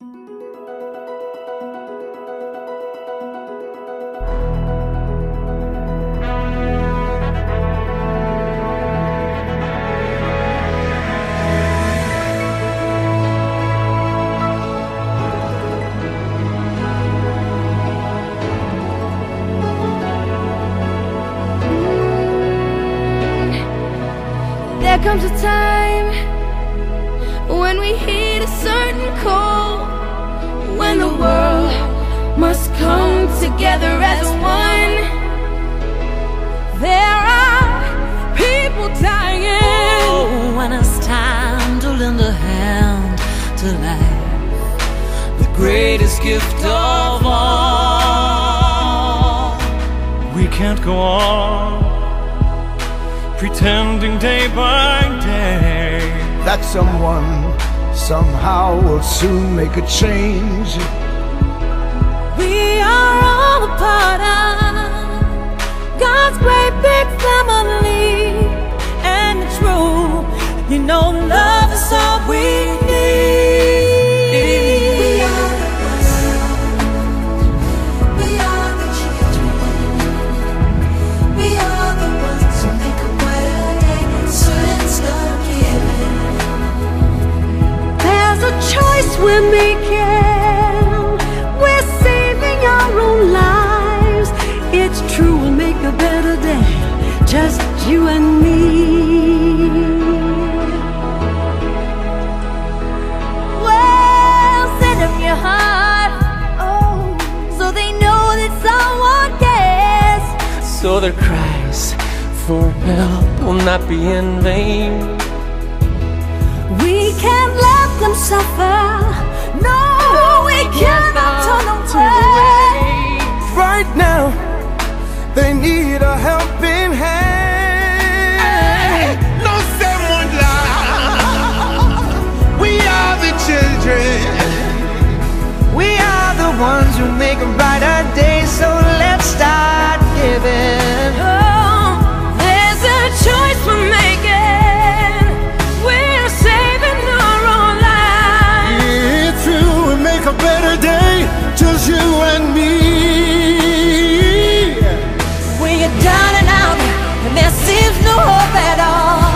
There comes a time when we heed a certain call, when the world must come together as one. There are people dying. Oh, when it's time to lend a hand to life, the greatest gift of all. We can't go on pretending day by day that someone somehow will soon make a change. We are all a part of God's great big family, and it's true, you know, love is all we need. We are the ones, we are the children, we are the ones who make a better day, so let's start giving. There's a choice we're making, we're saving our own lives. It's true, we'll make a better day, just you and me. Well, send them your heart, oh, so they know that someone cares. So their cries for help will not be in vain. We can't let them suffer, no, we cannot turn away. Right now, they need a helping hand. No someone lie. We are the children. We are the ones who make a brighter day. So let's start giving. Oh, there's a choice we're making. We're saving our own lives. It's true, we make a better day, just you and me. When you're down and out and there seems no hope at all,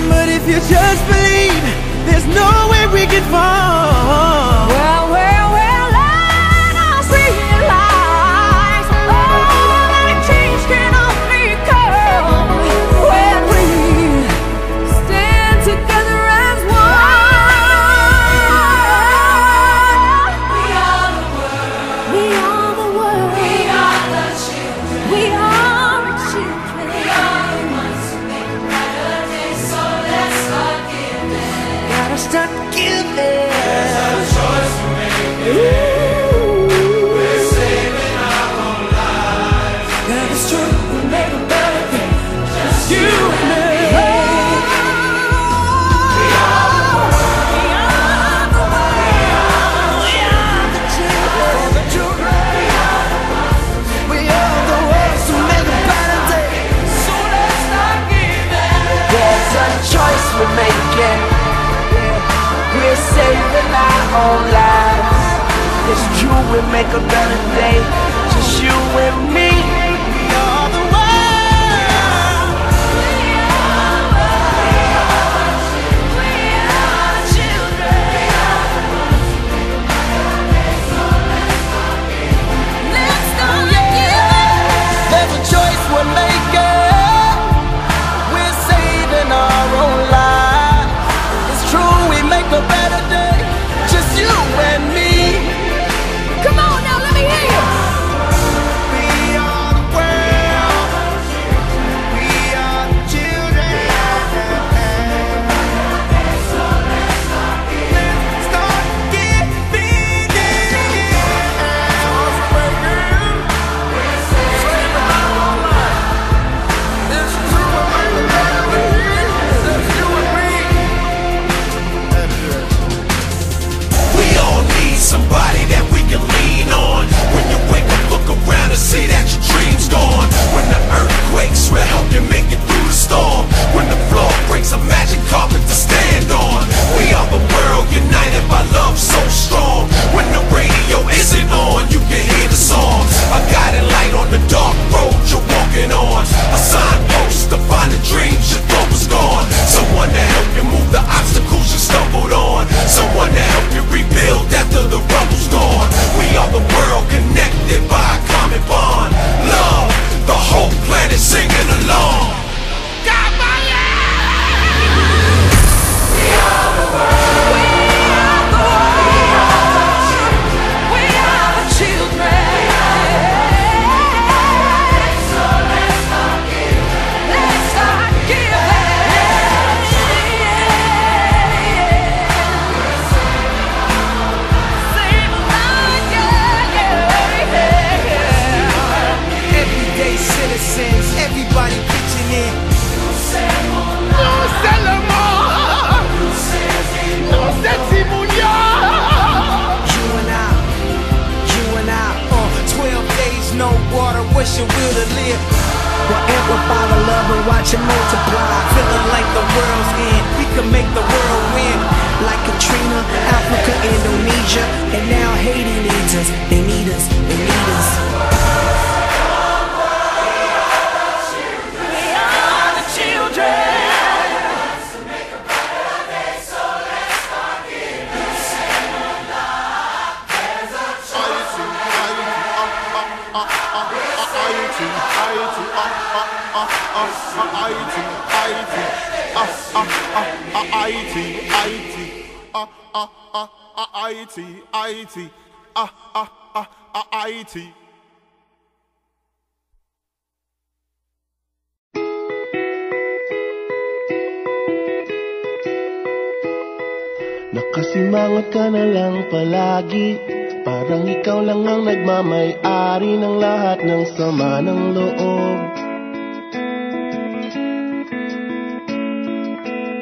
But if you just believe, there's no way we can fall. Well, let us realize, oh, that change can only come when we stand together as one. We are the world, We are the world. we are the children, We are children. we are the ones who make a better day, so let's start giving. Gotta start giving. We're saving our own lives. God is true, we make a better day, just you and me. We are the world, we are the world, we are the children, The children. We are the ones who make a better day. so let's start giving. There's a choice we're making. We're saving our own lives. It's true, we make a better day, just you and me. We are the world. We are children, we are the ones who make a better day, so let's start giving. Let's start giving. There's a choice we're making. We're saving our own lives. It's true, we make a better day, just you and me. Come on now, let me hear you. We your will to live. We'll amplify the love and watch it multiply. Feeling like the world's end, we can make the world win. Like Katrina, Africa, Indonesia, and now Haiti needs us. They need us, they need us. We are the children. Nakasimangot ka na lang palagi, parang ikaw lang ang nagmamay-ari ng lahat ng sama ng loob.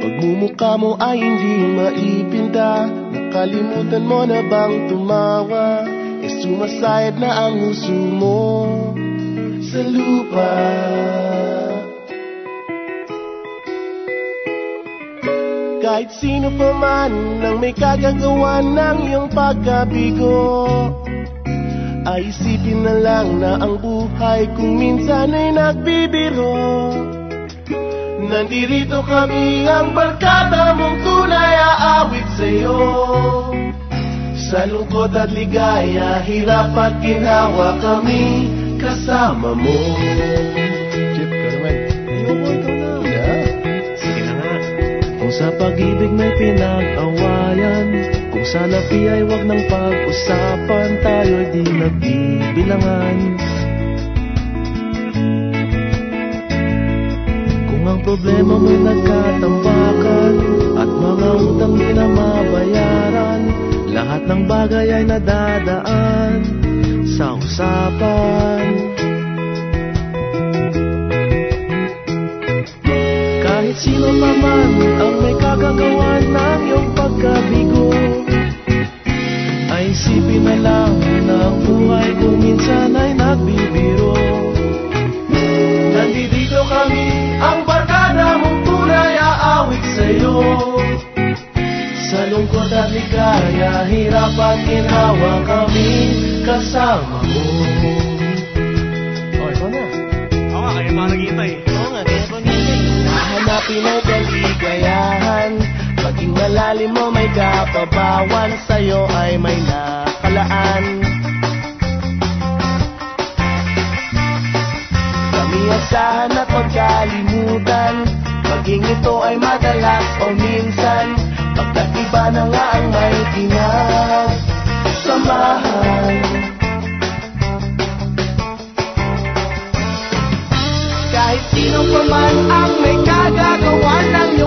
Pagmumukha mo ay hindi maipinta, nakalimutan mo na bang tumawa? E sumasayad na ang huso mo sa lupa. Kahit sino pa man ang may kagagawa ng iyong pagkabigo, ay isipin na lang na ang buhay kung minsan ay nagbibiro. Nandirito kami ang barkada mong tunay aawit sa'yo. Sa lungkot at ligaya, hirap at ginhawa kami kasama mo. Chip, ka naman. Ayoko, ikaw na. Yeah. Sige na nga. Kung sa pag-ibig may pinag-awayan, kung sa lapi ay wag ng pag-usapan, tayo'y di nagbibilangan. Kung ang problema mo'y nagkatambakan at mga utang di na mabayaran, lahat ng bagay ay nadadaan sa usapan. Kahit sino pa man ang may kagagawa ng iyong pagkabigo, ay isipin na lang na ang buhay kung minsan ay nagbibiro. Nandito kami, ang barkada mong tunay aawit sa'yo. Sa lungkot at ligaya, hirap at ginhawa kami kasama mo. Oh, ikaw na. Oo nga, kaya mga nag-iintay. Oo nga, kaya pa nintay. Hahanapin ang kaligayahan, maging malalim mo may kapabawan, sa'yo ay may nakalaan. Kami asahan at magkalimutan, maging ito ay madalas o minsan, pagkat iba na nga ang may pinagsamahan. Kahit sino pa man ang may kagagawa ng iyong